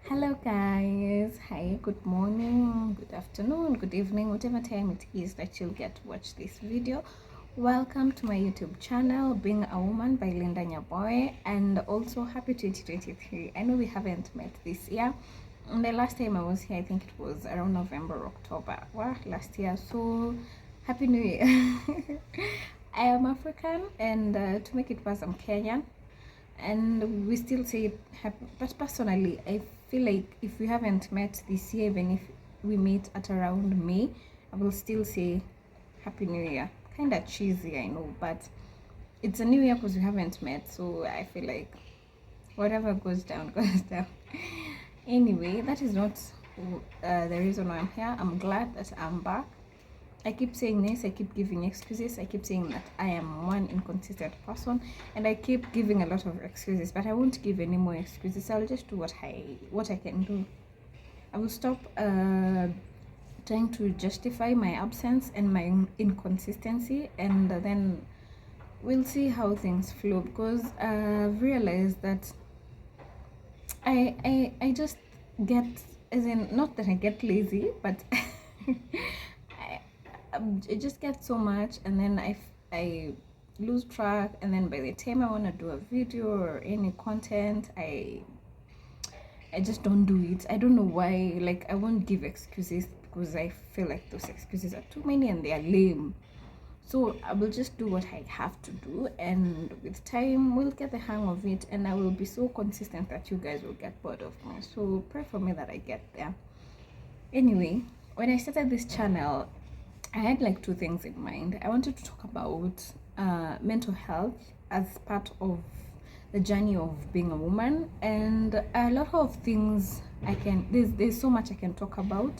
Hello guys, hi, good morning, good afternoon, good evening, whatever time it is that you'll get to watch this video. Welcome to my YouTube channel, Being a Woman by Linda Nyaboy, and also happy 2023. I know we haven't met this year. And the last time I was here, I think it was around November, October, last year. So happy New Year. I am African, and to make it worse, I'm Kenyan, and we still say it happy. But personally, I feel like if we haven't met this year, even if we meet at around May, I will still say happy New Year. Kind of cheesy, I know, but it's a new year because we haven't met, so I feel like whatever goes down goes down. Anyway, that is not the reason why I'm here. I'm glad that I'm back. I keep saying this, I keep giving excuses, I keep saying that I am one inconsistent person, and I keep giving a lot of excuses, but I won't give any more excuses. I'll just do what I can do. I will stop trying to justify my absence and my inconsistency, and then we'll see how things flow, because I've realized that I just get, as in, not that I get lazy, but I just get so much, and then I lose track, and then by the time I want to do a video or any content, I just don't do it. I don't know why. Like, I won't give excuses because I feel like those excuses are too many and they are lame. So I will just do what I have to do, and with time we'll get the hang of it, and I will be so consistent that you guys will get bored of me. So pray for me that I get there. Anyway, when I started this channel, I had like two things in mind. I wanted to talk about mental health as part of the journey of being a woman, and a lot of things there's so much I can talk about,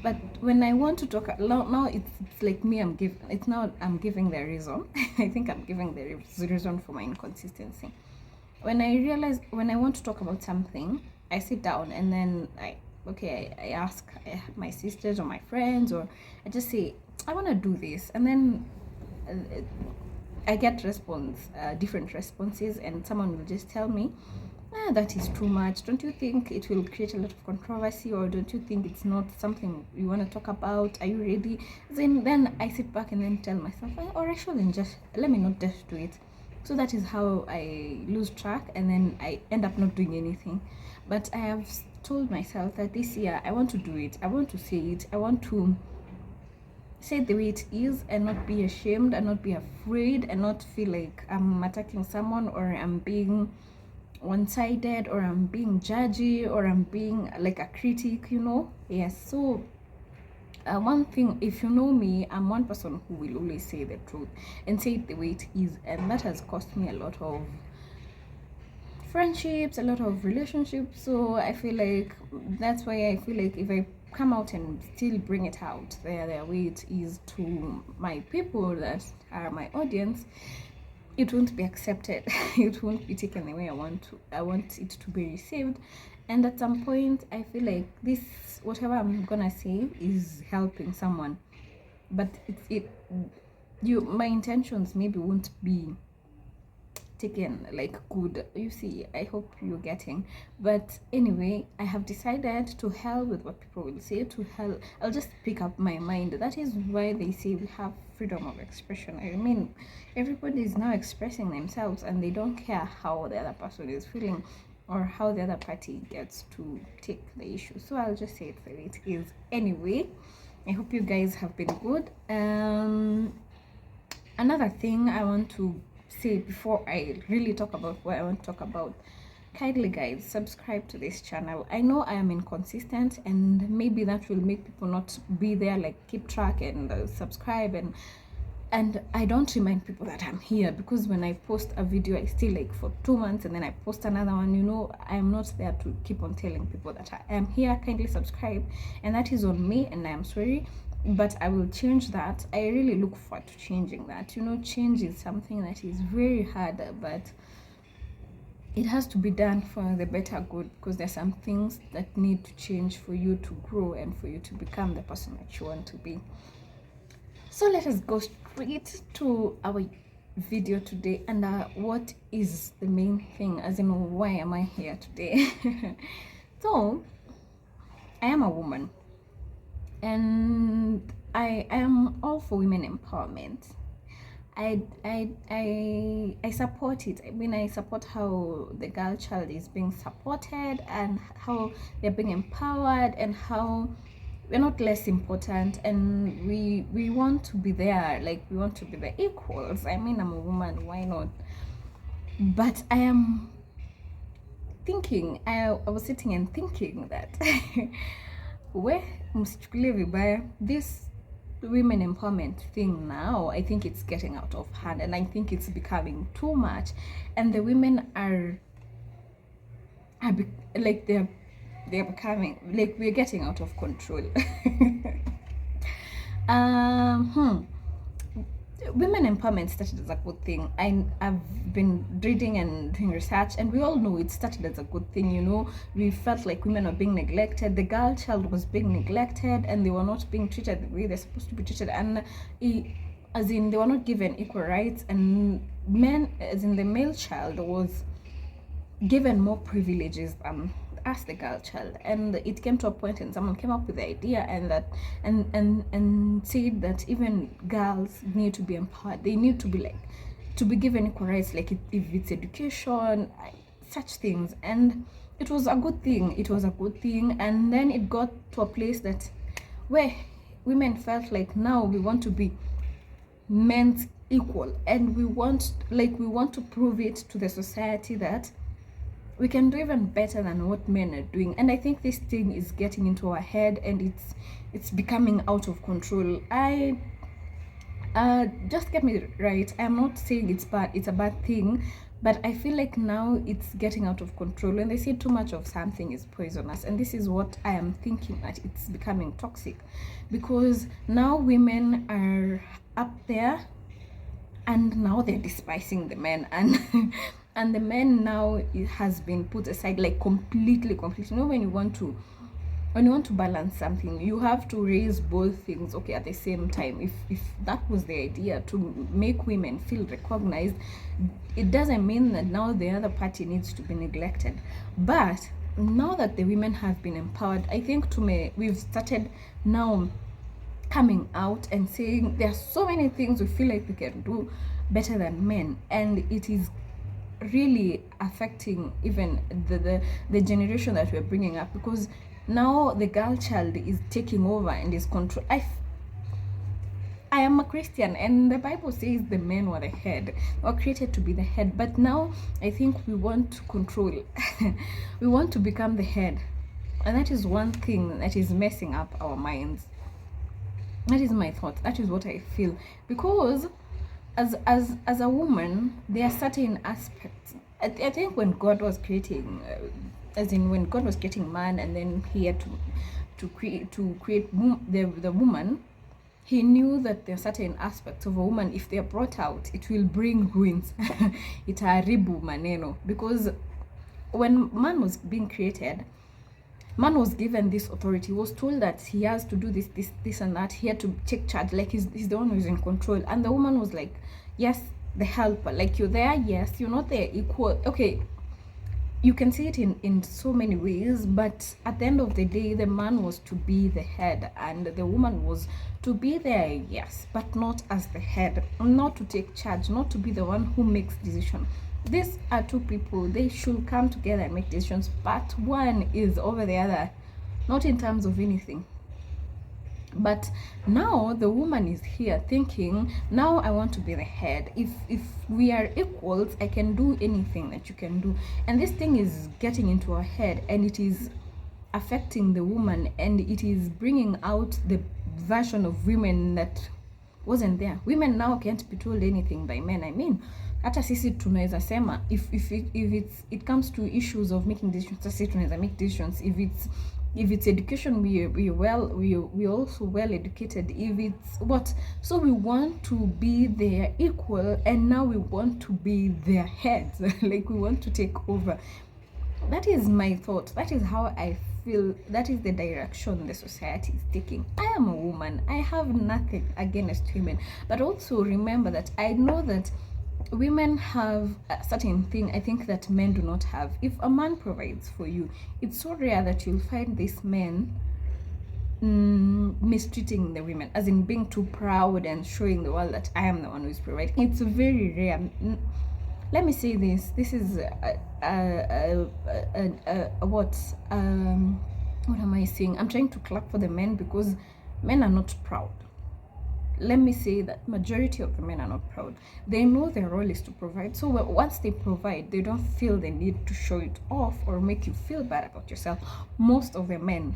but when I want to talk now, it's like me, I'm giving the reason. I think I'm giving the reason for my inconsistency. When I want to talk about something, I sit down and then I ask my sisters or my friends, or I just say I want to do this, and then I get different responses, and someone will just tell me, that is too much. Don't you think it will create a lot of controversy, or don't you think it's not something you want to talk about? Are you ready? Then I sit back and then tell myself, or I shouldn't just, let me not just do it. So that is how I lose track, and then I end up not doing anything. But I have told myself that this year I want to do it. I want to say it. I want to say it the way it is, and not be ashamed, and not be afraid, and not feel like I'm attacking someone, or I'm being one-sided, or I'm being judgy, or I'm being like a critic, Yes. So one thing, if you know me, I'm one person who will always say the truth and say it the way it is, and that has cost me a lot of friendships, a lot of relationships. So I feel like that's why I feel like if I come out and still bring it out the way it is to my people that are my audience, it won't be accepted. It won't be taken the way I want it to be received. And at some point I feel like this, whatever I'm gonna say, is helping someone, but my intentions maybe won't be taken like good. You see, I hope you're getting. But anyway, I have decided to hell with what people will say. To hell, I'll just pick up my mind. That is why they say we have freedom of expression. I mean, everybody is now expressing themselves, and they don't care how the other person is feeling or how the other party gets to take the issue. So I'll just say it the way it is. Anyway, I hope you guys have been good. Another thing I want to say before I really talk about what I want to talk about, kindly guys, subscribe to this channel. I know I am inconsistent, and maybe that will make people not be there, like keep track and subscribe, and I don't remind people that I'm here, because when I post a video I stay like for 2 months, and then I post another one. I'm not there to keep on telling people that I am here. Kindly subscribe, and that is on me, and I am sorry, but I will change that. I really look forward to changing that. Change is something that is very hard, but it has to be done for the better good, because there's some things that need to change for you to grow and for you to become the person that you want to be. So let us go straight to our video today, and what is the main thing, as in why am I here today? So I am a woman, and I am all for women empowerment. I support it. I mean, I support how the girl child is being supported and how they're being empowered, and how we're not less important, and we want to be there, like we want to be the equals. I mean, I'm a woman, why not? But I am thinking, I was sitting and thinking that we msichukulie vibaya, this women empowerment thing now, I think it's getting out of hand, and I think it's becoming too much, and the women like they're becoming, like, we're getting out of control. um Women empowerment started as a good thing. I've been reading and doing research, and we all know it started as a good thing. You know, we felt like women were being neglected. The girl child was being neglected, and they were not being treated the way they're supposed to be treated. And as in, they were not given equal rights. And men, as in the male child, was given more privileges as the girl child. And it came to a point, and someone came up with the idea, and that and said that even girls need to be empowered. They need to be like, to be given equal rights, like if it's education, such things. And it was a good thing. It was a good thing. And then it got to a place that where women felt like, now we want to be men's equal, and we want to prove it to the society that we can do even better than what men are doing. And I think this thing is getting into our head, and it's becoming out of control. I just get me right, I'm not saying it's bad, it's a bad thing, but I feel like now it's getting out of control. When they say too much of something is poisonous, and this is what I am thinking, that it's becoming toxic, because now women are up there, and now they're despising the men, and and the men now, it has been put aside, like completely. You know, when you want to balance something, you have to raise both things, okay, at the same time. If that was the idea, to make women feel recognized, it doesn't mean that now the other party needs to be neglected. But now that the women have been empowered, I think we've started now coming out and saying there are so many things we feel like we can do better than men, and it is really affecting even the generation that we're bringing up, because now the girl child is taking over and is control. I am a Christian, and the Bible says the men were the head, were created to be the head. But now I think we want to control. We want to become the head, and that is one thing that is messing up our minds. That is my thought. That is what I feel, because as a woman, there are certain aspects. I think when God was creating, when God was creating man, and then he had to create the woman, he knew that there are certain aspects of a woman, if they are brought out, it will bring ruins. Itaharibu maneno. Because when man was being created, man was given this authority. He was told that he has to do this and that. He had to take charge, like he's the one who's in control. And the woman was like, yes, the helper, like, you're there, yes, you're not there equal. Okay, you can see it in so many ways, but at the end of the day, the man was to be the head, and the woman was to be there, yes, but not as the head, not to take charge, not to be the one who makes decisions. These are two people, they should come together and make decisions, but one is over the other, not in terms of anything. But now the woman is here thinking, now I want to be the head. If we are equals, I can do anything that you can do. And this thing is getting into her head, and it is affecting the woman, and it is bringing out the version of women that wasn't there. Women now can't be told anything by men. I mean, hata sisi tunaweza sema, if it comes to issues of making decisions, sisi tunaweza make decisions. If it's education, we also well educated. If it's what, so we want to be their equal, and now we want to be their heads. Like, we want to take over. That is my thought. That is how I feel. That is the direction the society is taking. I am a woman. I have nothing against women, but also remember that I know that women have a certain thing I think that men do not have. If a man provides for you, it's so rare that you'll find this man mistreating the women, as in being too proud and showing the world that I am the one who is providing. It's very rare. Let me say this. This is what am I saying? I'm trying to clap for the men because men are not proud. Let me say that majority of the men are not proud. They know their role is to provide. So once they provide, they don't feel the need to show it off or make you feel bad about yourself. Most of the men,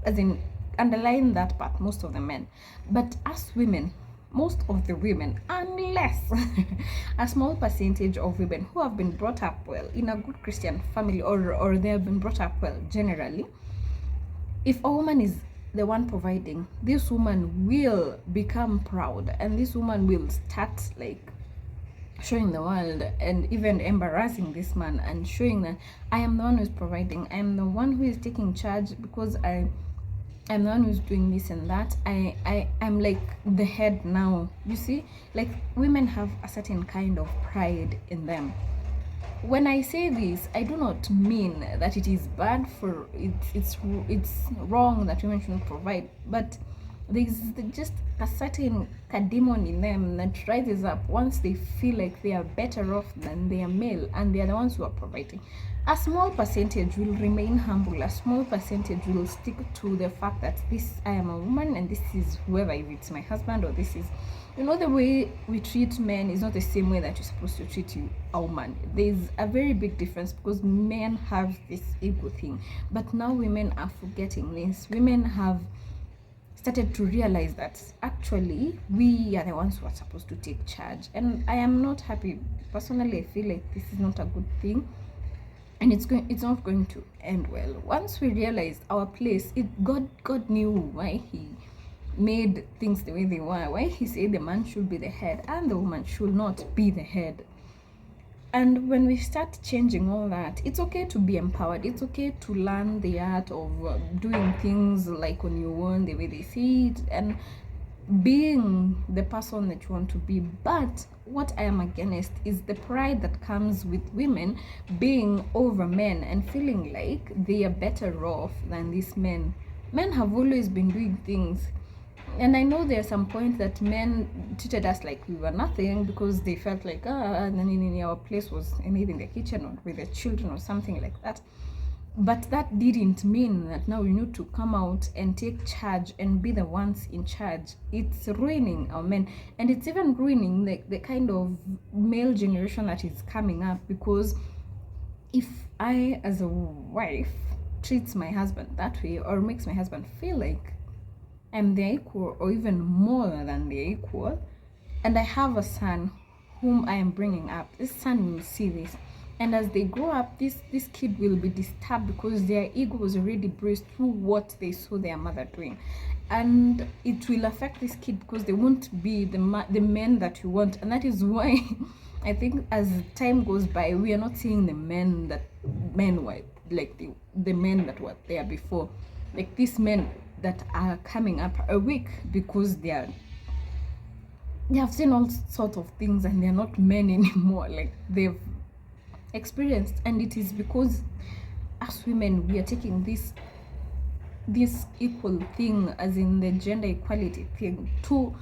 as in underline that part, most of the men. But as women, most of the women, unless a small percentage of women who have been brought up well in a good Christian family, or they have been brought up well generally, if a woman is the one providing, this woman will become proud, and this woman will start like showing the world and even embarrassing this man and showing that I am the one who is providing, I am the one who is taking charge, because I'm the one who's doing this and that. I'm like the head now. You see, like women have a certain kind of pride in them. When I say this, I do not mean that it is bad for it's wrong that women shouldn't provide, but there's just a certain demon in them that rises up once they feel like they are better off than their male and they are the ones who are providing. A small percentage will remain humble. A small percentage will stick to the fact that I am a woman and this is whoever, if it's my husband or this is, the way we treat men is not the same way that you're supposed to treat a woman. There's a very big difference because men have this ego thing, but now women are forgetting this. Women have started to realize that actually we are the ones who are supposed to take charge, and I am not happy. Personally, I feel like this is not a good thing, and it's not going to end well. Once we realized our place, God knew why he made things the way they were, why he said the man should be the head and the woman should not be the head. And when we start changing all that, it's okay to be empowered. It's okay to learn the art of doing things like on your own, the way they see it, and being the person that you want to be. But what I am against is the pride that comes with women being over men and feeling like they are better off than these men. Men have always been doing things. And I know there's some point that men treated us like we were nothing because they felt like, our place was maybe in the kitchen or with the children or something like that. But that didn't mean that now we need to come out and take charge and be the ones in charge. It's ruining our men, and it's even ruining the kind of male generation that is coming up, because if I, as a wife, treats my husband that way or makes my husband feel like I'm their equal or even more than their equal, and I have a son whom I am bringing up, this son will see this, and as they grow up, this kid will be disturbed because their ego was already bruised through what they saw their mother doing, and it will affect this kid because they won't be the men that you want. And that is why I think as time goes by, we are not seeing the men were like the men that were there before. Like these men that are coming up are weak because they have seen all sorts of things and they're not men anymore. Like they've experienced, and it is because as women we are taking this equal thing, as in the gender equality thing, to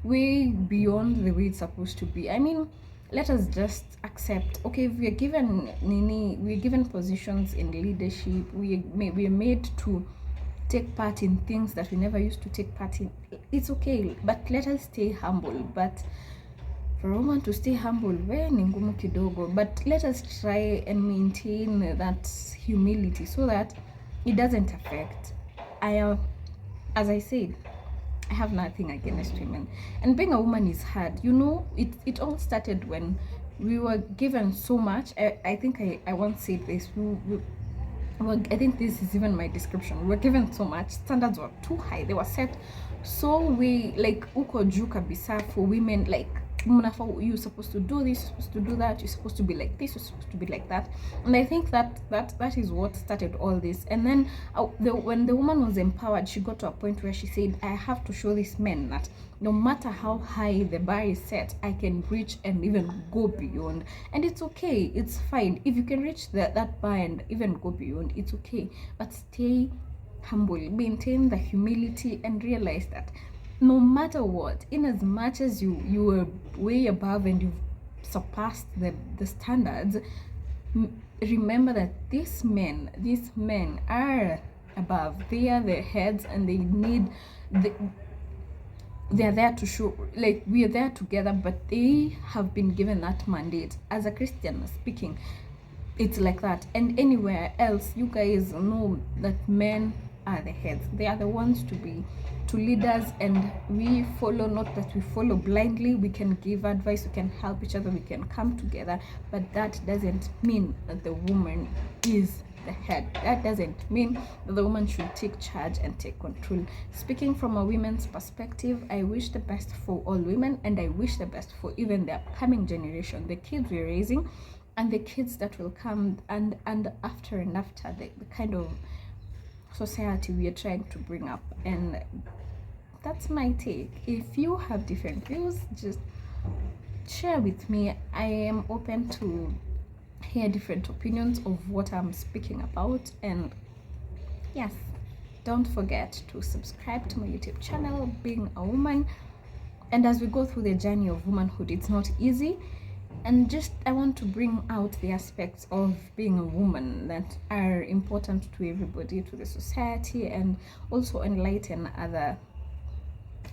way beyond the way it's supposed to be. I mean, let us just accept, okay, we're given positions in leadership, we are made to take part in things that we never used to take part in. It's okay, but let us stay humble. But for a woman to stay humble, ni ngumu kidogo, but let us try and maintain that humility so that it doesn't affect. As I said, I have nothing against women, and being a woman is hard. It all started when we were given so much. I think I once said this. I think this is even my description. We were given so much. Standards were too high. They were set so we like uko juu kabisa for women. Like you're supposed to do this, you're supposed to do that, you're supposed to be like this, you're supposed to be like that. And I think that is what started all this. And then when the woman was empowered, she got to a point where she said, I have to show these men that no matter how high the bar is set, I can reach and even go beyond. And it's okay, it's fine if you can reach that bar and even go beyond. It's okay, but stay humble, maintain the humility, and realize that no matter what, in as much as you were way above and you've surpassed the standards, remember that these men are above. They are the heads, and they're there to show, like, we are there together, but they have been given that mandate. As a Christian speaking, it's like that. And anywhere else, you guys know that men are the heads. They are the ones to lead us, and we follow. Not that we follow blindly. We can give advice, we can help each other, we can come together, but that doesn't mean that the woman is the head. That doesn't mean that the woman should take charge and take control. Speaking from a women's perspective, I wish the best for all women, and I wish the best for even the upcoming generation, the kids we're raising and the kids that will come, and after the kind of society we are trying to bring up. And that's my take. If you have different views, just share with me. I am open to hear different opinions of what I'm speaking about. And yes, don't forget to subscribe to my YouTube channel, Being a Woman. And as we go through the journey of womanhood, it's not easy, and just I want to bring out the aspects of being a woman that are important to everybody, to the society, and also enlighten other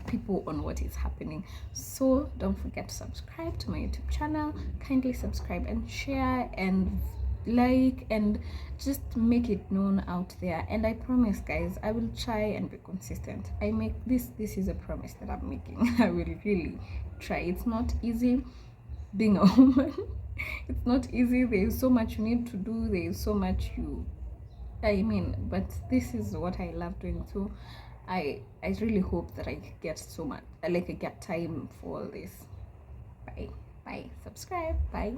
people on what is happening. So don't forget to subscribe to my YouTube channel. Kindly subscribe and share and like, and just make it known out there. And I promise, guys, I will try and be consistent. I make this is a promise that I'm making. I will really try. It's not easy being a woman. It's not easy. There is so much you need to do. There is so much but this is what I love doing. So I really hope that I get so much, I get time for all this. Bye. Subscribe. Bye.